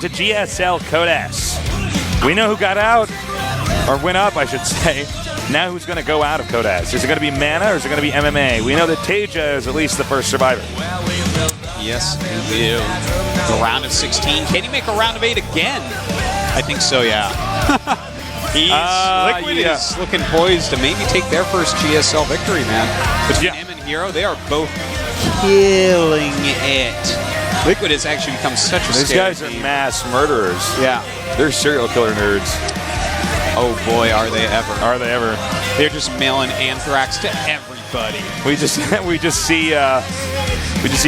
to GSL Code S. We know who got out, or went up, I should say. Now who's going to go out of Code S? Is it going to be Mana or is it going to be MMA? We know that Teja is at least the first survivor. Yes, we do. The round of 16. Can he make a round of 8 again? I think so, yeah. Liquid is looking poised to maybe take their first GSL victory, man. Between him and Hero, they are both killing it. Liquid has actually become such a These guys are mass murderers. Yeah. They're serial killer nerds. Oh boy, are they ever. Are they ever. They're just mailing anthrax to everybody. We just see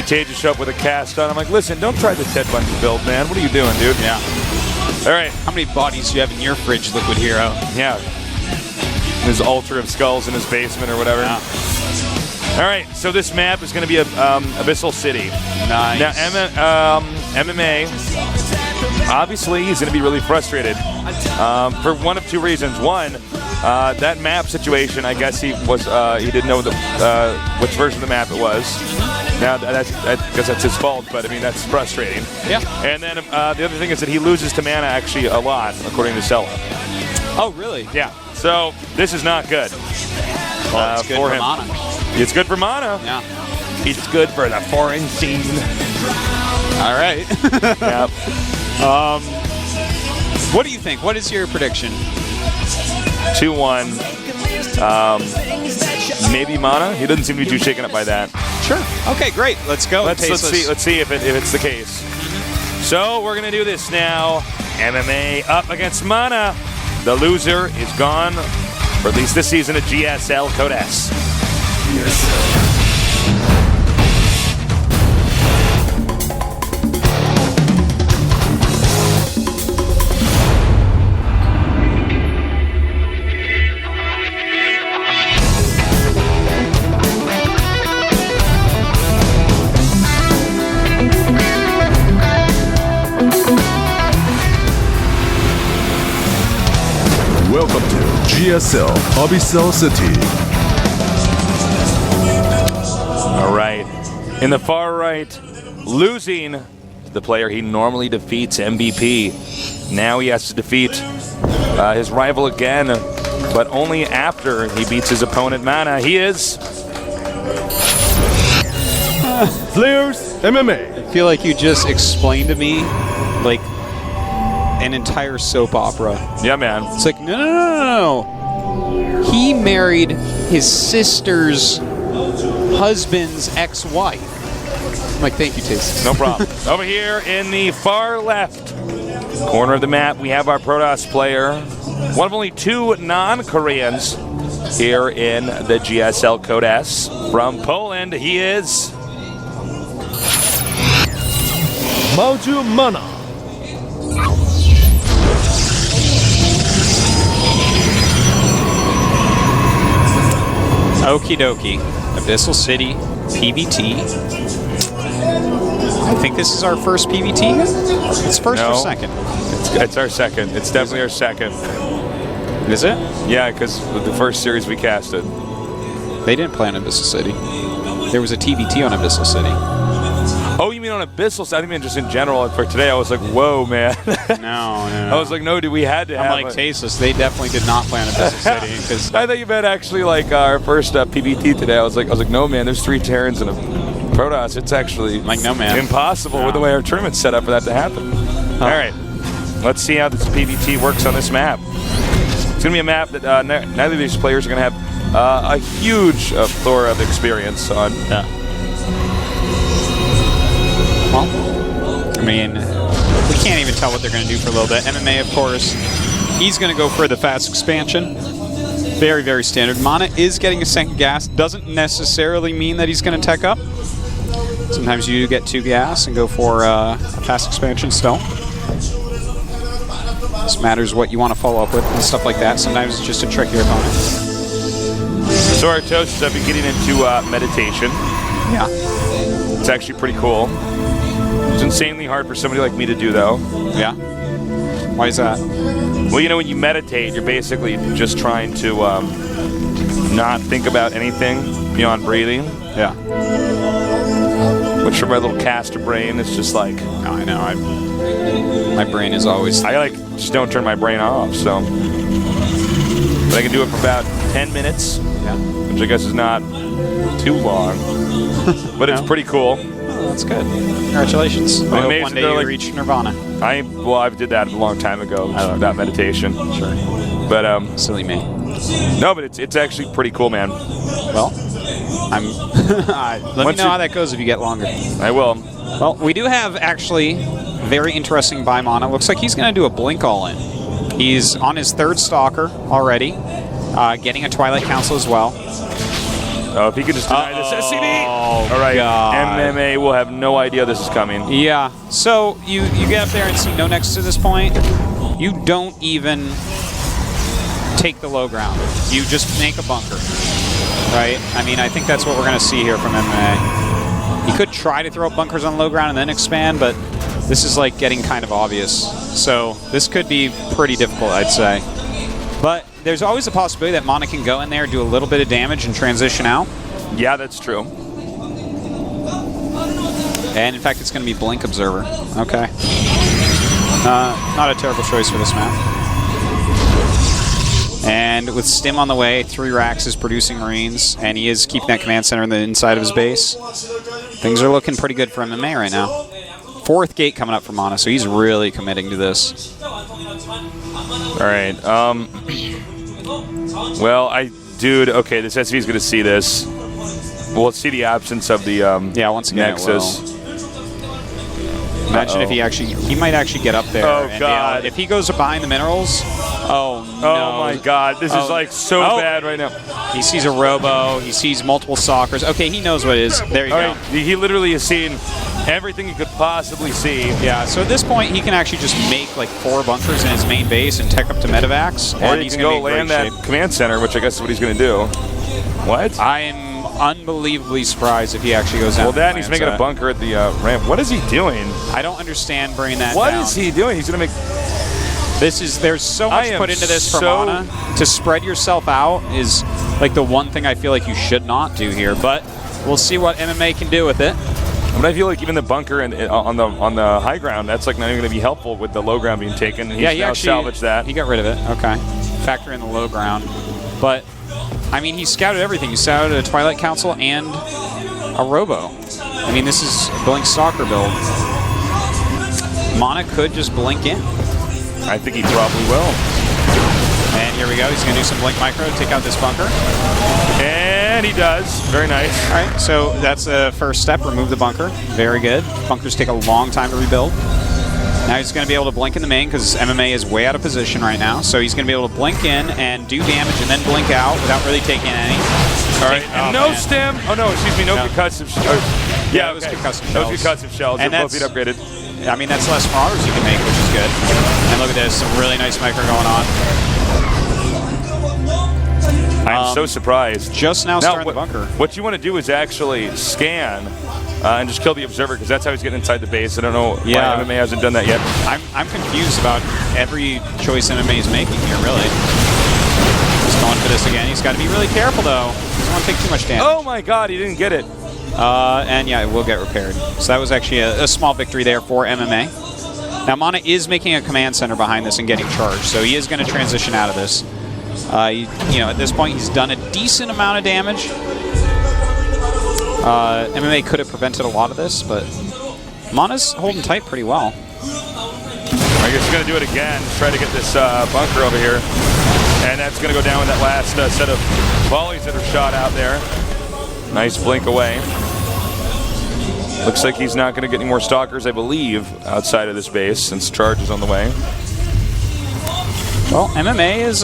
Teja show up with a cast on. I'm like, listen, don't try the Ted Bundy build, man. What are you doing, dude? Yeah. All right. How many bodies do you have in your fridge, Liquid Hero? Yeah. His altar of skulls in his basement or whatever. Yeah. All right, so this map is going to be Abyssal City. Nice. Now, MMA, obviously, he's going to be really frustrated for one of two reasons. One, that map situation, I guess he didn't know which version of the map it was. Now, I guess that's his fault, but I mean, that's frustrating. Yeah. And then the other thing is that he loses to mana actually a lot, according to Sella. Oh, really? Yeah. So this is not good. Well, it's good for mana. It's good for mana. Yeah. It's good for the foreign scene. All right. Yep. What do you think? What is your prediction? 2-1. Maybe mana. He doesn't seem to be too shaken up by that. Sure. Okay, great. Let's go. Let's see if it's the case. So we're gonna do this now. MMA up against mana. The loser is gone, for at least this season at GSL Code S. Welcome to GSL Abyssal City. All right. In the far right, losing the player he normally defeats, MVP. Now he has to defeat his rival again, but only after he beats his opponent, Mana. He is... Flares MMA. I feel like you just explained to me, like, an entire soap opera. Yeah, man. It's like, no. He married his sister's husband's ex-wife. I'm like, thank you, Taste. No problem. Over here in the far left corner of the map, we have our Protoss player. One of only two non-Koreans here in the GSL Code S. From Poland, he is... Mauju Mana. Okie dokie. Abyssal City, PVT. I think this is our first PVT. It's first or second? It's our second. It's definitely our second. Is it? Yeah, because the first series we casted. They didn't play on Abyssal City. There was a TVT on Abyssal City. Oh, you mean on Abyssal City? I mean just in general. For today, I was like, whoa, man. No. I was like, no, dude, we had to have I'm like, Tasteless, they definitely did not play on Abyssal City. Cause I thought you meant actually like our first PBT today. I was like, no, man, there's 3 Terrans and a Protoss. It's actually like, no, man. Impossible with the way our tournament's set up for that to happen. All right, let's see how this PBT works on this map. It's going to be a map that neither of these players are going to have a huge plethora of experience on. Yeah. Well, I mean, we can't even tell what they're going to do for a little bit. MMA, of course, he's going to go for the fast expansion. Very, very standard. Mana is getting a second gas. Doesn't necessarily mean that he's going to tech up. Sometimes you get 2 gas and go for a fast expansion still. This matters what you want to follow up with and stuff like that. Sometimes it's just to trick your opponent. So our toast has been getting into meditation. Yeah. It's actually pretty cool. It's insanely hard for somebody like me to do, though. Yeah? Why is that? Well, you know, when you meditate, you're basically just trying to not think about anything beyond breathing. Yeah. Which for my little caster brain is just like... Oh, I know. My brain is always... I like just don't turn my brain off, so. But I can do it for about 10 minutes, Yeah. which I guess is not too long. But it's pretty cool. Oh, that's good. Congratulations. I hope amazed one day they're you like- reach Nirvana. I did that a long time ago, that meditation. Sure. But Silly me. no, but it's actually pretty cool, man. Well, let me Once know you- how that goes if you get longer. I will. Well, we do have actually very interesting buy mana. Looks like he's going to do a blink all-in. He's on his 3rd Stalker already, getting a Twilight Council as well. Oh, if he could just deny this SCD. Oh, All right, God. MMA will have no idea this is coming. Yeah, so you get up there and see no Nexus at this point. You don't even take the low ground. You just make a bunker, right? I mean, I think that's what we're going to see here from MMA. He could try to throw up bunkers on low ground and then expand, but this is like getting kind of obvious. So this could be pretty difficult, I'd say. But there's always a possibility that Mana can go in there, do a little bit of damage, and transition out. Yeah, that's true. And in fact, it's going to be Blink Observer. Okay. Not a terrible choice for this map. And with Stim on the way, 3 racks is producing Marines, and he is keeping that command center in the inside of his base. Things are looking pretty good for MMA right now. 4th gate coming up for Mana, so he's really committing to this. All right. Well, dude, okay, this SCV is going to see this. We'll see the absence of the Yeah, once again, Nexus. it will. Imagine if he might actually get up there. Oh, and God. if he goes behind the minerals, oh, no. Oh, my God. This is, like, so bad right now. He sees a Robo. He sees multiple Stalkers. Okay, he knows what it is. There you All go. right, he literally has seen everything he could possibly see. Yeah, so at this point, he can actually just make, like, 4 bunkers in his main base and tech up to Medivacs. Or and he he's can gonna go be in land great that shape. command center, which I guess is what he's going to do. What? I am unbelievably surprised if he actually goes down. Well, that and the he's making a side. bunker at the ramp. What is he doing? I don't understand bringing that What down. is he doing? He's going to make... There's so much I am put into this for so- Mana. To spread yourself out is like the one thing I feel like you should not do here, but we'll see what MMA can do with it. But I feel like even the bunker on the high ground, that's like not even going to be helpful with the low ground being taken. And he's he now actually salvaged that. He got rid of it. Okay. Factor in the low ground. But, I mean, he scouted everything. He scouted a Twilight Council and a Robo. I mean, this is a Blink Stalker build. Mana could just blink in. I think he probably will. And here we go. He's going to do some Blink Micro to take out this bunker. And he does. Very nice. All right, so that's the first step. Remove the bunker. Very good. Bunkers take a long time to rebuild. Now he's going to be able to blink in the main because MMA is way out of position right now. So he's going to be able to blink in and do damage and then blink out without really taking any. All right. And no man. stem. Oh, no, excuse me. No concussive yeah, it was okay. concussive Those shells. concussive shells. And They're both that's- being upgraded. I mean, that's less Marauders you can make, which is good. And look at this. Some really nice micro going on. I'm so surprised. Just now starting the bunker. What you want to do is actually scan and just kill the observer because that's how he's getting inside the base. I don't know Yeah. why MMA hasn't done that yet. I'm confused about every choice MMA is making here, really. He's going for this again. He's got to be really careful, though. He doesn't want to take too much damage. Oh my God, he didn't get it. And yeah, it will get repaired. So that was actually a small victory there for MMA. Now, Mana is making a command center behind this and getting charged, so he is going to transition out of this. At this point, he's done a decent amount of damage. MMA could have prevented a lot of this, but Mana's holding tight pretty well. I guess he's going to do it again. Try to get this bunker over here. And that's going to go down with that last set of volleys that are shot out there. Nice blink away. Looks like he's not going to get any more stalkers, I believe, outside of this base since charge is on the way. Well, MMA is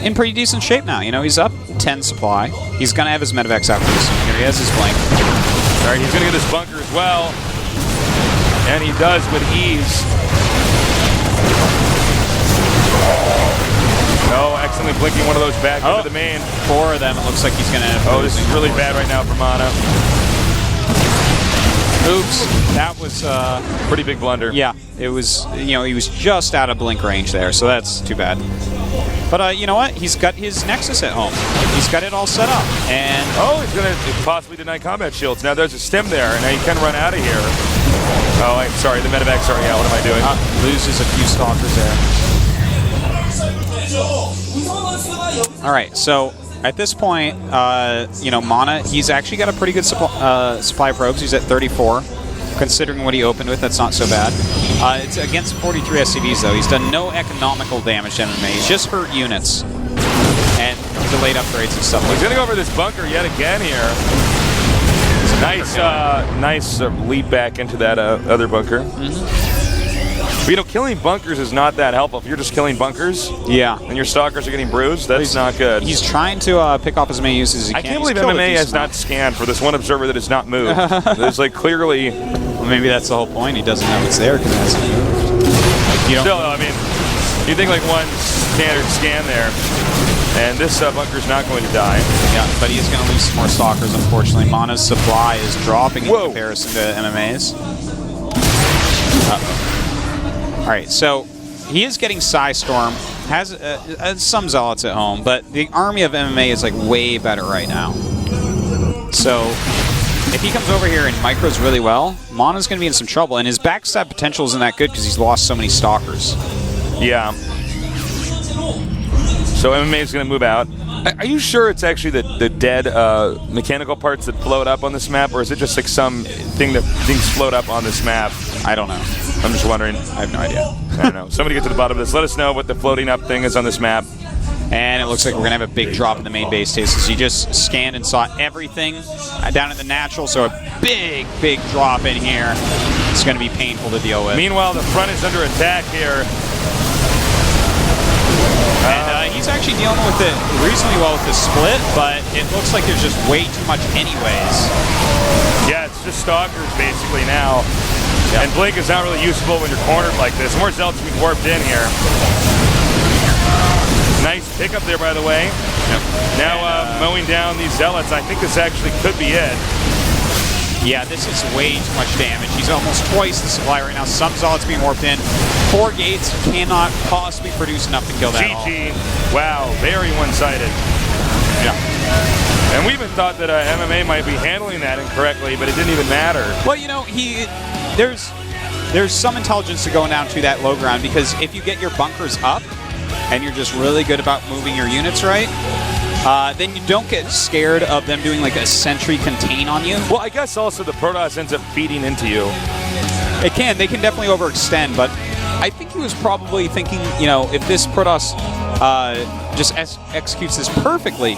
in pretty decent shape now. You know, he's up 10 supply. He's going to have his Medivacs out pretty soon. Here he has his blink. All right, he's going to get this bunker as well. And he does with ease. Oh, accidentally blinking one of those back into the main. 4 of them. It looks like he's going to have. Oh, this is really bad right now for Mana. Oops. That was pretty big blunder. Yeah, it was, he was just out of blink range there, so that's too bad. But you know what? He's got his Nexus at home. He's got it all set up. And oh, he's going to possibly deny combat shields. Now there's a stem there, and now he can run out of here. Oh, I'm sorry. The medevac's already out. What am I doing? Loses a few stalkers there. All right, so at this point, you know, Mana, he's actually got a pretty good supply of probes. He's at 34. Considering what he opened with, that's not so bad. It's against 43 SCVs, though. He's done no economical damage to MMA. He's just hurt units and delayed upgrades and stuff like He's that. going to go over this bunker yet again here. Nice leap back into that other bunker. But, you know, killing bunkers is not that helpful. If you're just killing bunkers Yeah. and your stalkers are getting bruised, that's not good. He's trying to pick off as many uses as he can. I can't He's believe killed a MMA has decent not scanned for this one observer that has not moved. There's like clearly... Well, maybe that's the whole point. He doesn't know it's there because it hasn't moved. You don't Still, I mean, you think like one standard scan there, and this bunker's not going to die. Yeah, but he's going to lose some more stalkers, unfortunately. Mana's supply is dropping in Whoa. comparison to MMA's. All right, so he is getting Psystorm, has some Zealots at home, but the army of MMA is like way better right now. So if he comes over here and micros really well, Mana's going to be in some trouble, and his backstab potential isn't that good because he's lost so many stalkers. Yeah. So MMA is going to move out. Are you sure it's actually the dead mechanical parts that float up on this map, or is it just like some thing that things float up on this map? I don't know. I'm just wondering. I have no idea. I don't know. Somebody get to the bottom of this. Let us know what the floating up thing is on this map. And it looks like we're going to have a big drop in the main base stasis. He just scanned and saw everything down at the natural, so a big, big drop in here. It's going to be painful to deal with. Meanwhile, the front is under attack here. And he's actually dealing with it reasonably well with the split, but it looks like there's just way too much anyways. Yeah, it's just stalkers basically now. Yeah. And Blink is not really useful when you're cornered like this. More Zealots being warped in here. Nice pickup there, by the way. Yep. Now mowing down these Zealots. I think this actually could be it. Yeah, this is way too much damage. He's almost twice the supply right now. Some Zealots being warped in. 4 gates cannot possibly produce enough to kill that all. GG. Wow, very one-sided. Yeah. And we even thought that MMA might be handling that incorrectly, but it didn't even matter. Well, you know, there's some intelligence to going down to that low ground, because if you get your bunkers up and you're just really good about moving your units right, then you don't get scared of them doing like a sentry contain on you. Well, I guess also the Protoss ends up feeding into you. They can definitely overextend, but I think he was probably thinking, you know, if this Protoss just executes this perfectly,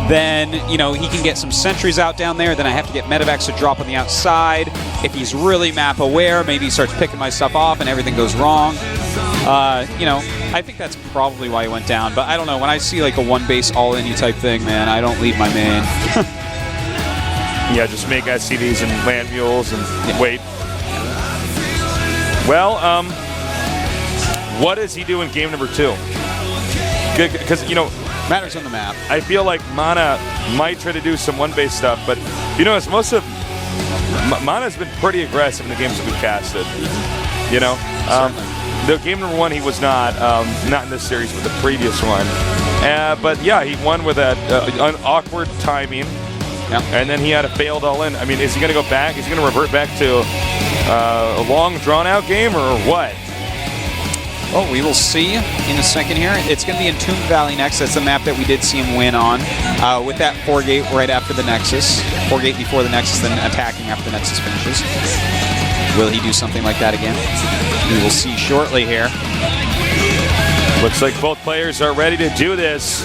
then, you know, he can get some sentries out down there. Then I have to get medevacs to drop on the outside. If he's really map aware, maybe he starts picking my stuff off and everything goes wrong. You know, I think that's probably why he went down. But I don't know. When I see like a one base all-in type thing, man, I don't leave my main. Yeah, just make SCVs and land mules and wait. Well, what does he do in game number 2? Because, you know, Matters on the map. I feel like Mana might try to do some one-base stuff, but you know, most of Mana's been pretty aggressive in the games that we've casted. You know, the game number 1 he was not in this series, but the previous one. But yeah, he won with an awkward timing, and then he had a failed all-in. I mean, is he going to go back? Is he going to revert back to a long, drawn-out game, or what? Oh, we will see in a second here. It's going to be in Tomb Valley next. That's the map that we did see him win on. With that 4-gate right after the Nexus. 4-gate before the Nexus, then attacking after the Nexus finishes. Will he do something like that again? We will see shortly here. Looks like both players are ready to do this.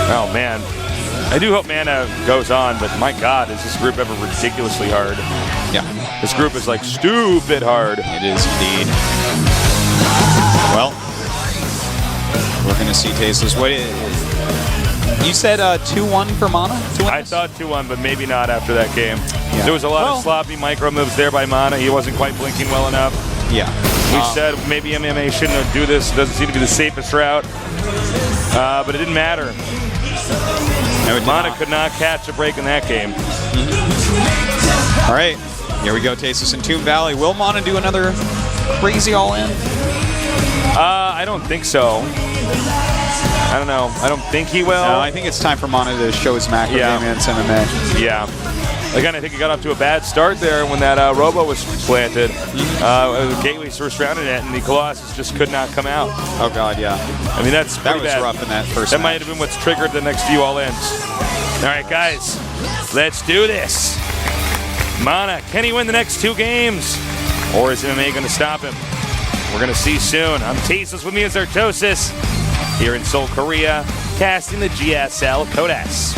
Oh, man. I do hope Mana goes on, but my God, is this group ever ridiculously hard? Yeah. This group is like stupid hard. It is indeed. Well, we're going to see Tasteless. What you said 2-1 for Mana? I thought 2-1, but maybe not after that game. Yeah. There was a lot of sloppy micro moves there by Mana. He wasn't quite blinking well enough. Yeah. We said maybe MMA shouldn't do this. Doesn't seem to be the safest route. But it didn't matter. No, Mana could not catch a break in that game. All right. Here we go, Tasteless in Tomb Valley. Will Mana do another crazy all-in? I don't think so. I don't know. I don't think he will. No, I think it's time for Mana to show his macro game against MMA. Yeah. Again, I think he got off to a bad start there when that Robo was planted. Gateway's first round in it, and the Colossus just could not come out. Oh, God, yeah. I mean, that was bad. Rough in that first That match. might have been what's triggered the next few all-ins. All right, guys, let's do this. Mana, can he win the next 2 games? Or is MMA going to stop him? We're going to see soon. I'm Tasteless, with me is Artosis, here in Seoul, Korea, casting the GSL Codes.